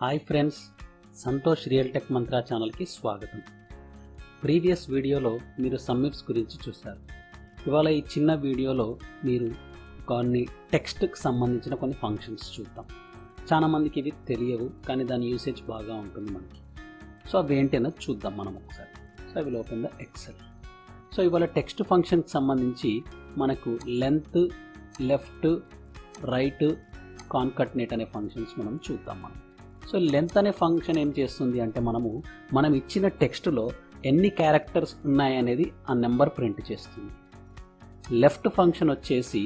Hi friends, Santosh real tech mantra ఛానల్కి స్వాగతం. Previous వీడియోలో మీరు సమ్మిప్స్ గురించి చూశారు. ఇవాళ ఈ చిన్న వీడియోలో మీరు కొన్ని టెక్స్ట్కి సంబంధించిన కొన్ని ఫంక్షన్స్ చూద్దాం. చాలామందికి ఇవి తెలియవు, కానీ దాని యూసేజ్ బాగా ఉంటుంది మనకి. సో అవి ఏంటనేది చూద్దాం మనం ఒకసారి. So I will open the XL. So ఇవాళ టెక్స్ట్ ఫంక్షన్కి సంబంధించి మనకు లెంత్, లెఫ్ట్, రైట్, కాన్కటనేట్ అనే ఫంక్షన్స్ మనం చూద్దాం. సో లెంత్ అనే ఫంక్షన్ ఏం చేస్తుంది అంటే మనం ఇచ్చిన టెక్స్ట్లో ఎన్ని క్యారెక్టర్స్ ఉన్నాయనేది ఆ నెంబర్ ప్రింట్ చేస్తుంది. లెఫ్ట్ ఫంక్షన్ వచ్చేసి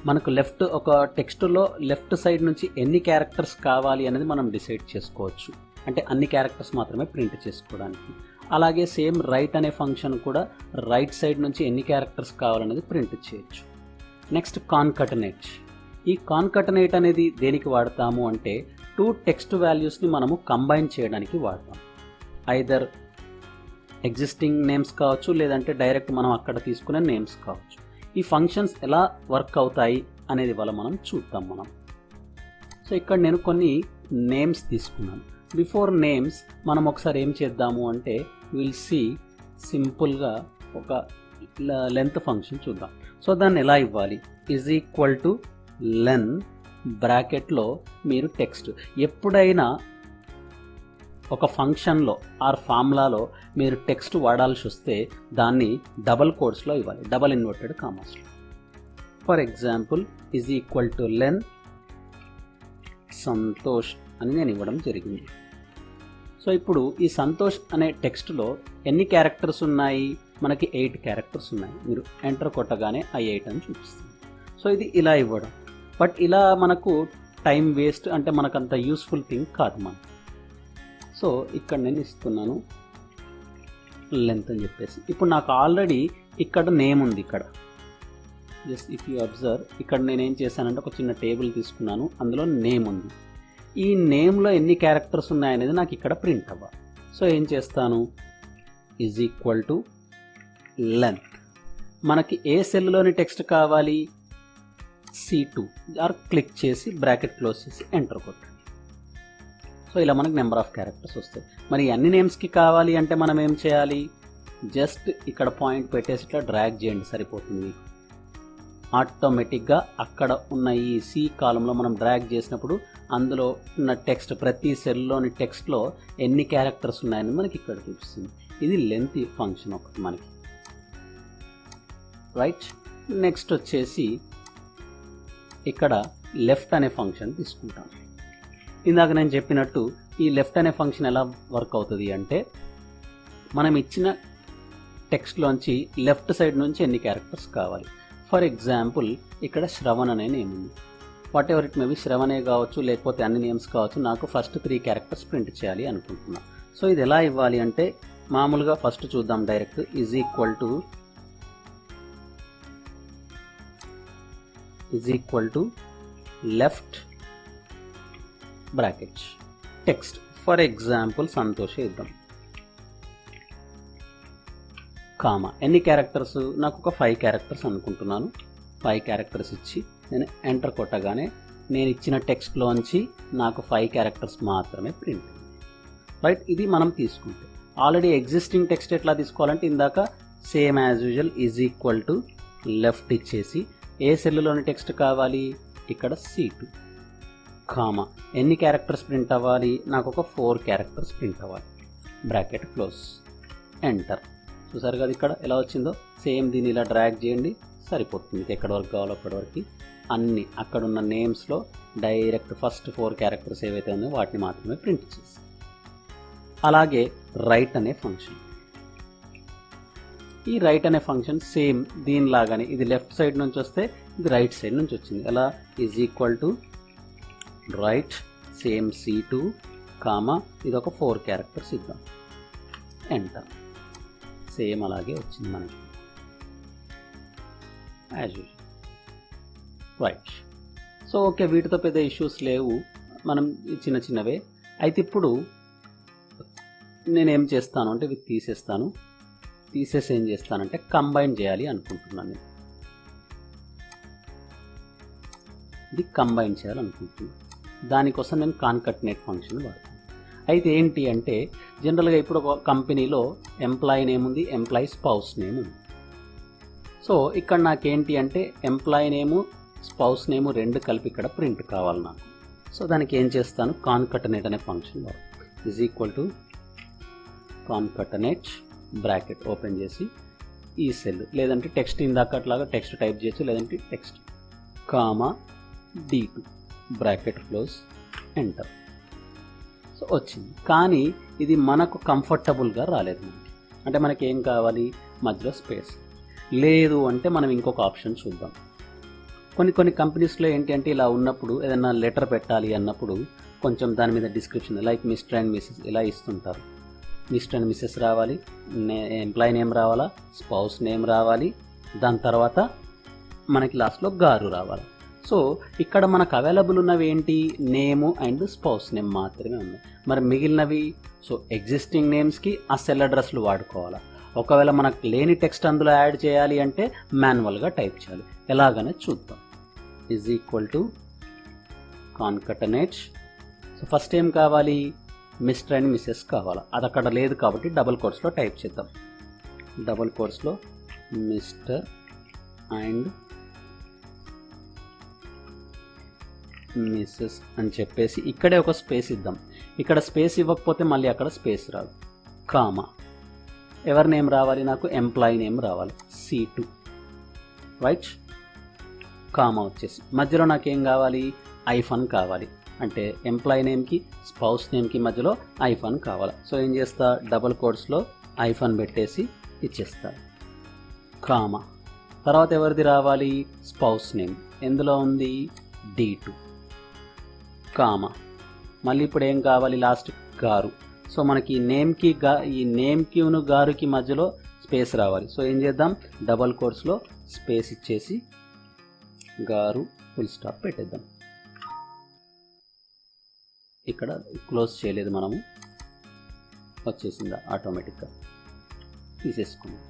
మనకు ఒక టెక్స్ట్లో లెఫ్ట్ సైడ్ నుంచి ఎన్ని క్యారెక్టర్స్ కావాలి అనేది మనం డిసైడ్ చేసుకోవచ్చు. అంటే అన్ని క్యారెక్టర్స్ మాత్రమే ప్రింట్ చేసుకోవడానికి. అలాగే సేమ్ రైట్ అనే ఫంక్షన్ కూడా రైట్ సైడ్ నుంచి ఎన్ని క్యారెక్టర్స్ కావాలనేది ప్రింట్ చేయొచ్చు. నెక్స్ట్ కాన్కటనేట్. ఈ కాన్కటనేట్ అనేది దేనికి వాడతాము అంటే టూ టెక్స్ట్ వాల్యూస్ని మనము కంబైన్ చేయడానికి వాడతాం. ఐదర్ ఎగ్జిస్టింగ్ నేమ్స్ కావచ్చు, లేదంటే డైరెక్ట్ మనం అక్కడ తీసుకునే నేమ్స్ కావచ్చు. ఈ ఫంక్షన్స్ ఎలా వర్క్ అవుతాయి అనేది వల్ల మనం చూద్దాం. సో ఇక్కడ నేను కొన్ని నేమ్స్ తీసుకున్నాను. బిఫోర్ నేమ్స్ మనం ఒకసారి ఏం చేద్దాము అంటే విల్ సీ సింపుల్గా ఒక లెంత్ ఫంక్షన్ చూద్దాం. సో దాన్ని ఎలా ఇవ్వాలి? ఈజ్ ఈక్వల్ టు లెన్ బ్రాకెట్లో మీరు టెక్స్ట్. ఎప్పుడైనా ఒక ఫంక్షన్లో ఆర్ ఫార్ములాలో మీరు టెక్స్ట్ వాడాల్సి వస్తే దాన్ని డబల్ కోడ్స్లో ఇవ్వాలి, డబల్ ఇన్వర్టెడ్ కామాస్లో. For example is equal to len Santosh అని నేను ఇవ్వడం జరిగింది. సో ఇప్పుడు ఈ సంతోష్ అనే టెక్స్ట్లో ఎన్ని క్యారెక్టర్స్ ఉన్నాయి? మనకి 8 క్యారెక్టర్స్ ఉన్నాయి. మీరు ఎంటర్ కొట్టగానే ఆ 8 అని చూపిస్తుంది. సో ఇది ఇలా ఇవ్వడం, బట్ ఇలా మనకు టైం వేస్ట్, అంటే మనకు అంత యూస్ఫుల్ థింగ్ కాదు మనకు. సో ఇక్కడ నేను ఇస్తున్నాను లెంత్ అని చెప్పేసి. ఇప్పుడు నాకు ఆల్రెడీ ఇక్కడ నేమ్ ఉంది. ఇక్కడ జస్ట్ ఇఫ్ యూ అబ్జర్వ్, ఇక్కడ నేనేం చేశానంటే ఒక చిన్న టేబుల్ తీసుకున్నాను, అందులో నేమ్ ఉంది. ఈ నేమ్లో ఎన్ని క్యారెక్టర్స్ ఉన్నాయనేది నాకు ఇక్కడ ప్రింట్ అవ్వాలి. సో ఏం చేస్తాను? Is equal to length. మనకి ఏ సెల్లోని టెక్స్ట్ కావాలి? C2 ఆర్ క్లిక్ చేసి బ్రాకెట్ క్లోజ్ చేసి ఎంటర్ కొట్టండి. సో ఇలా మనకు నెంబర్ ఆఫ్ క్యారెక్టర్స్ వస్తాయి. మరి అన్ని నేమ్స్కి కావాలి అంటే మనం ఏం చేయాలి? జస్ట్ ఇక్కడ పాయింట్ పెట్టేసి ఇట్లా డ్రాగ్ చేయండి, సరిపోతుంది. ఆటోమేటిక్గా అక్కడ ఉన్న ఈ సి కాలంలో మనం డ్రాగ్ చేసినప్పుడు అందులో ఉన్న టెక్స్ట్, ప్రతి సెల్లోని టెక్స్ట్లో ఎన్ని క్యారెక్టర్స్ ఉన్నాయని మనకి ఇక్కడ చూపిస్తుంది. ఇది లెంత్ ఫంక్షన్ ఒకటి మనకి, రైట్. నెక్స్ట్ వచ్చేసి ఇక్కడ లెఫ్ట్ అనే ఫంక్షన్ తీసుకుంటాం. ఇందాక నేను చెప్పినట్టు ఈ లెఫ్ట్ అనే ఫంక్షన్ ఎలా వర్క్ అవుతుంది అంటే మనం ఇచ్చిన టెక్స్ట్లోంచి లెఫ్ట్ సైడ్ నుంచి ఎన్ని క్యారెక్టర్స్ కావాలి. ఫర్ ఎగ్జాంపుల్ ఇక్కడ శ్రవణ్ అనే నేమ్ ఉంది. వాట్ ఎవర్ ఇట్ మేబీ, శ్రవణే కావచ్చు, లేకపోతే అన్ని నేమ్స్ కావచ్చు. నాకు ఫస్ట్ 3 క్యారెక్టర్స్ ప్రింట్ చేయాలి అనుకుంటున్నా. సో ఇది ఎలా ఇవ్వాలి అంటే మామూలుగా ఫస్ట్ చూద్దాం direct. Is equal to left bracket text. For example Santosh ఇద్దాం, కామా. ఎన్ని క్యారెక్టర్స్? నాకు ఒక 5 క్యారెక్టర్స్ అనుకుంటున్నాను. 5 క్యారెక్టర్స్ ఇచ్చి నేను ఎంటర్ కొట్టగానే నేను ఇచ్చిన టెక్స్ట్లోంచి నాకు 5 క్యారెక్టర్స్ మాత్రమే ప్రింట్, రైట్. ఇది మనం తీసుకుంటే ఆల్రెడీ ఎగ్జిస్టింగ్ టెక్స్ట్ ఎట్లా తీసుకోవాలంటే ఇందాక same as usual is equal to left ఇచ్చేసి ఏ సెల్లులోని టెక్స్ట్ కావాలి? ఇక్కడ C2, కామా. ఎన్ని క్యారెక్టర్స్ ప్రింట్ అవ్వాలి? నాకు ఒక 4 క్యారెక్టర్స్ ప్రింట్ అవ్వాలి. Bracket close, enter. చూసారు కదా ఇక్కడ ఎలా వచ్చిందో. సేమ్ దీన్ని ఇలా డ్రాగ్ చేయండి, సరిపోతుంది. ఎక్కడి వరకు కావాలో అక్కడి వరకు అన్ని అక్కడున్న నేమ్స్లో డైరెక్ట్ ఫస్ట్ 4 క్యారెక్టర్స్ ఏవైతే ఉన్నాయో వాటిని మాత్రమే ప్రింట్ చేసి. అలాగే రైట్ అనే ఫంక్షన్. ఈ రైట్ అనే ఫంక్షన్ సేమ్ దీనిలాగానే, ఇది లెఫ్ట్ సైడ్ నుంచి వస్తే ఇది రైట్ సైడ్ నుంచి వచ్చింది. ఎలా? Is equal to right, same C2, comma, ఇది ఒక 4 క్యారెక్టర్స్ ఇద్దాం, ఎంటర్. సేమ్ అలాగే వచ్చింది మనకి as usual, right. So okay, వీటితో పెద్ద ఇష్యూస్ లేవు, మనం చిన్న చిన్నవే. అయితే ఇప్పుడు నేనేం చేస్తాను అంటే ఇవి తీసేసి ఏం చేస్తానంటే కంబైన్ చేయాలి అనుకుంటున్నాను. నేను ఇది కంబైన్ చేయాలనుకుంటున్నాను. దానికోసం నేను కాన్కటనేట్ ఫంక్షన్ వాడతాను. అయితే ఏంటి అంటే జనరల్గా ఇప్పుడు ఒక కంపెనీలో ఎంప్లాయీ నేమ్ ఉంది, ఎంప్లాయీ స్పౌస్ నేమ్ ఉంది. సో ఇక్కడ నాకేంటి అంటే ఎంప్లాయీ నేము స్పౌస్ నేము రెండు కలిపి ఇక్కడ ప్రింట్ కావాలి నాకు. సో దానికి ఏం చేస్తాను, కాన్కటనేట్ అనే ఫంక్షన్ వాడతాను. Is equal to concatenate bracket open చేసి ఈ సెల్, లేదంటే టెక్స్ట్ ఇందాకట్లాగా టెక్స్ట్ టైప్ చేయొచ్చు, లేదంటే text comma D2 bracket close enter. So వచ్చింది, కానీ ఇది మనకు కంఫర్టబుల్గా రాలేదు మనకి. అంటే మనకి ఏం కావాలి, మధ్యలో స్పేస్ లేదు అంటే మనం ఇంకొక ఆప్షన్ చూద్దాం. కొన్ని కంపెనీస్లో ఏంటి అంటే ఇలా ఉన్నప్పుడు ఏదైనా లెటర్ పెట్టాలి అన్నప్పుడు కొంచెం దాని మీద description like mister and missus ఇలా ఇస్తుంటారు. మిస్టర్ అండ్ మిస్సెస్ రావాలి, ఎంప్లాయీ నేమ్ రావాలా, స్పౌస్ నేమ్ రావాలి, దాని తర్వాత మనకి లాస్ట్లో గారు రావాలి. సో ఇక్కడ మనకు అవైలబుల్ ఉన్నవి ఏంటి, నేము అండ్ స్పౌస్ నేమ్ మాత్రమే ఉన్నాయి. మరి మిగిలినవి సో ఎగ్జిస్టింగ్ నేమ్స్కి ఆ సెల్ అడ్రస్లు వాడుకోవాలా. ఒకవేళ మనకు లేని టెక్స్ట్ అందులో యాడ్ చేయాలి అంటే మాన్యువల్గా టైప్ చేయాలి. ఎలాగనే చూద్దాం. Is equal to concatenate. So first ఏం కావాలి, మిస్టర్ అండ్ మిస్సెస్ కావాలా, అది అక్కడ లేదు కాబట్టి డబుల్ కోట్స్లో టైప్ చేద్దాం. డబుల్ కోట్స్లో మిస్టర్ అండ్ మిస్సెస్ అని చెప్పేసి ఇక్కడే ఒక స్పేస్ ఇద్దాం. ఇక్కడ స్పేస్ ఇవ్వకపోతే మళ్ళీ అక్కడ స్పేస్ రాదు. కామా ఎవరి నేమ్ రావాలి, నాకు ఎంప్లాయీ నేమ్ రావాలి, C2 రైట్. కామా వచ్చేసి మధ్యలో నాకేం కావాలి, ఐఫన్ కావాలి. అంటే ఎంప్లాయీ నేమ్కి స్పౌస్ నేమ్కి మధ్యలో ఐఫన్ కావాలి. సో ఏం చేస్తా, డబుల్ కోట్స్లో ఐఫన్ పెట్టేసి ఇచ్చేస్తా. కామా తర్వాత ఎవరిది రావాలి, స్పౌస్ నేమ్ ఎందులో ఉంది, D2 కామా. మళ్ళీ ఇప్పుడు ఏం కావాలి, లాస్ట్ గారు. సో మనకి నేమ్కి ఈ నేమ్కిను గారుకి మధ్యలో స్పేస్ రావాలి. సో ఏం చేద్దాం, డబల్ కోట్స్లో స్పేస్ ఇచ్చేసి గారు ఫుల్ స్టాప్ పెట్టేద్దాం. ఇక్కడ క్లోజ్ చేయలేదు మనము, వచ్చేసిందా ఆటోమేటిక్గా, తీసేసుకుందాం.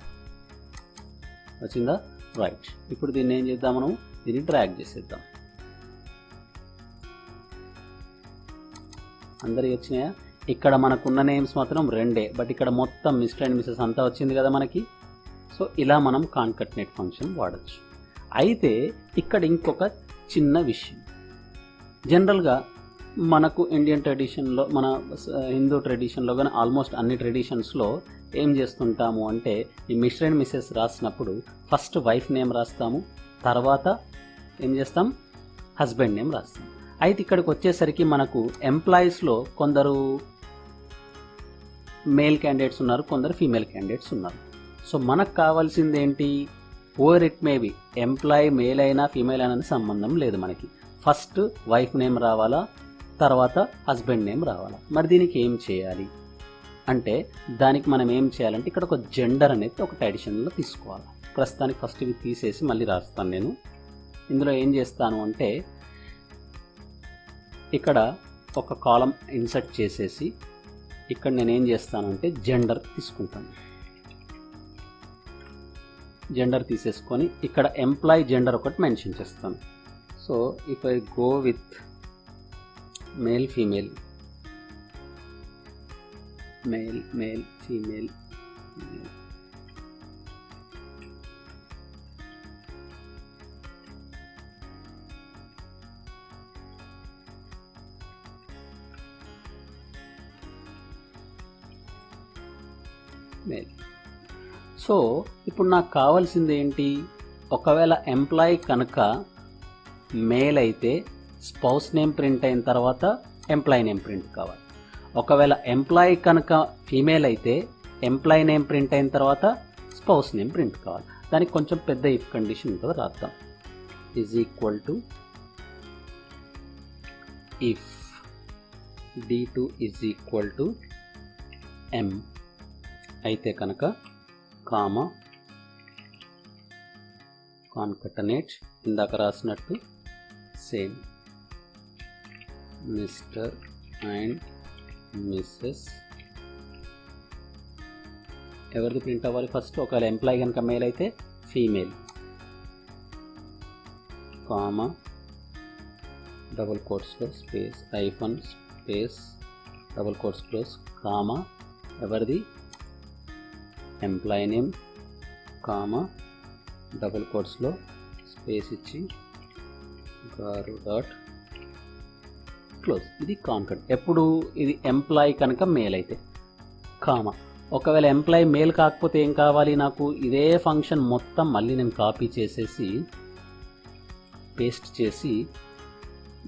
వచ్చిందా రైట్. ఇప్పుడు దీన్ని ఏం చేద్దాం, మనం దీన్ని డ్రాగ్ చేసేద్దాం. అందరికి వచ్చినాయా. ఇక్కడ మనకున్న నేమ్స్ మాత్రం రెండే, బట్ ఇక్కడ మొత్తం మిస్టర్ అండ్ మిస్సెస్ అంతా వచ్చింది కదా మనకి. సో ఇలా మనం కాన్కటనేట్ ఫంక్షన్ వాడచ్చు. అయితే ఇక్కడ ఇంకొక చిన్న విషయం, జనరల్గా మనకు ఇండియన్ ట్రెడిషన్లో, మన హిందూ ట్రెడిషన్లో కానీ ఆల్మోస్ట్ అన్ని ట్రెడిషన్స్లో ఏం చేస్తుంటాము అంటే ఈ మిస్టర్ అండ్ మిస్సెస్ రాసినప్పుడు ఫస్ట్ వైఫ్ నేమ్ రాస్తాము, తర్వాత ఏం చేస్తాం, హస్బెండ్ నేమ్ రాస్తాం. అయితే ఇక్కడికి వచ్చేసరికి మనకు ఎంప్లాయీస్లో కొందరు మేల్ క్యాండిడేట్స్ ఉన్నారు, కొందరు ఫీమేల్ క్యాండిడేట్స్ ఉన్నారు. సో మనకు కావాల్సింది ఏంటి, over it may be employee male అయినా ఫీమేల్ అయినా సంబంధం లేదు మనకి. ఫస్ట్ వైఫ్ నేమ్ రావాలా, తర్వాత హస్బెండ్ నేమ్ రావాలా. మరి దీనికి ఏం చేయాలి అంటే దానికి మనం ఏం చేయాలంటే ఇక్కడ ఒక జెండర్ అనేది ఒక ట్రెడిషన్లో తీసుకోవాలి. ప్రస్తుతానికి ఫస్ట్ ఇవి తీసేసి మళ్ళీ రాస్తాను నేను. ఇందులో ఏం చేస్తాను అంటే ఇక్కడ ఒక కాలం ఇన్సర్ట్ చేసేసి ఇక్కడ నేను ఏం చేస్తానంటే జెండర్ తీసుకుంటాను. జెండర్ తీసేసుకొని ఇక్కడ ఎంప్లాయీ జెండర్ ఒకటి మెన్షన్ చేస్తాను. So if I go with male female, male male female, male. So ఇప్పుడు నాకు కావాల్సింది ఏంటి, ఒకవేళ ఎంప్లాయీ కనుక మేల్ అయితే స్పౌస్ నేమ్ ప్రింట్ అయిన తర్వాత ఎంప్లాయీ నేమ్ ప్రింట్ కావాలి. ఒకవేళ ఎంప్లాయీ కనుక ఫీమేల్ అయితే ఎంప్లాయీ నేమ్ ప్రింట్ అయిన తర్వాత స్పౌస్ నేమ్ ప్రింట్ కావాలి. దానికి కొంచెం పెద్ద ఇఫ్ కండిషన్ ఉంటుంది, రాద్దాం. Is equal to if D2 is equal to M అయితే కనుక కామా కాన్కటనేట్ ఇందాక రాసినట్టు సేమ్ మిస్టర్ అండ్ మిస్సెస్. ఎవరిది ప్రింట్ అవ్వాలి ఫస్ట్, ఒకవేళ ఎంప్లాయీ కనుక మేల్ అయితే ఫీమేల్, కామా డబుల్ కోట్స్లో space hyphen space double quotes close comma ఎవరిది ఎంప్లాయీ నేమ్ కామా డబుల్ కోట్స్లో స్పేస్ ఇచ్చి గారు డాట్ క్లోజ్. ఇది కాన్కట్. ఎప్పుడు ఇది ఎంప్లాయీ కనుక మేల్ అయితే కామా. ఒకవేళ ఎంప్లాయీ మేల్ కాకపోతే ఏం కావాలి నాకు, ఇదే ఫంక్షన్ మొత్తం మళ్ళీ నేను కాపీ చేసేసి పేస్ట్ చేసి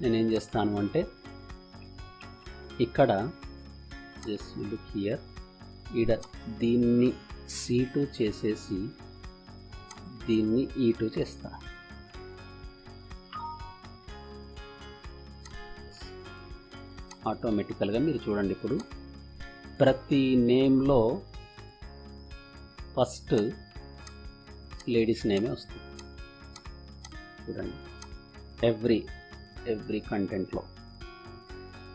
నేనేం చేస్తాను అంటే ఇక్కడ జస్ట్ లుక్ హియర్ ఈడ దీన్ని C2 చేసేసి దీన్ని E2 చేస్తా. ఆటోమేటికల్గా మీరు చూడండి ఇప్పుడు ప్రతి నేమ్లో ఫస్ట్ లేడీస్ నేమే వస్తుంది చూడండి ఎవ్రీ కంటెంట్లో.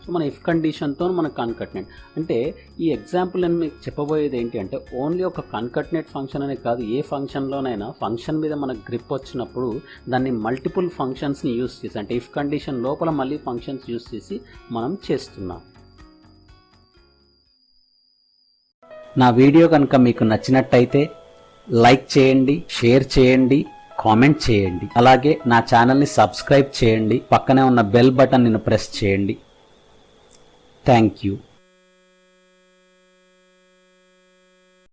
సో మన ఇఫ్ కండిషన్తో మన కాన్కట్నేట్ అంటే ఈ ఎగ్జాంపుల్ నేను మీకు చెప్పబోయేది ఏంటి అంటే ఓన్లీ ఒక కాన్కట్నేట్ ఫంక్షన్ అనే కాదు, ఏ ఫంక్షన్లోనైనా ఫంక్షన్ మీద మనకు గ్రిప్ వచ్చినప్పుడు దాన్ని మల్టిపుల్ ఫంక్షన్స్ని యూస్ చేసి అంటే ఇఫ్ కండిషన్ లోపల మళ్ళీ ఫంక్షన్స్ యూస్ చేసి మనం చేస్తున్నాం. నా వీడియో కనుక మీకు నచ్చినట్టయితే లైక్ చేయండి, షేర్ చేయండి, కామెంట్ చేయండి. అలాగే నా ఛానల్ని సబ్స్క్రైబ్ చేయండి. పక్కనే ఉన్న బెల్ బటన్ని ప్రెస్ చేయండి. Thank you.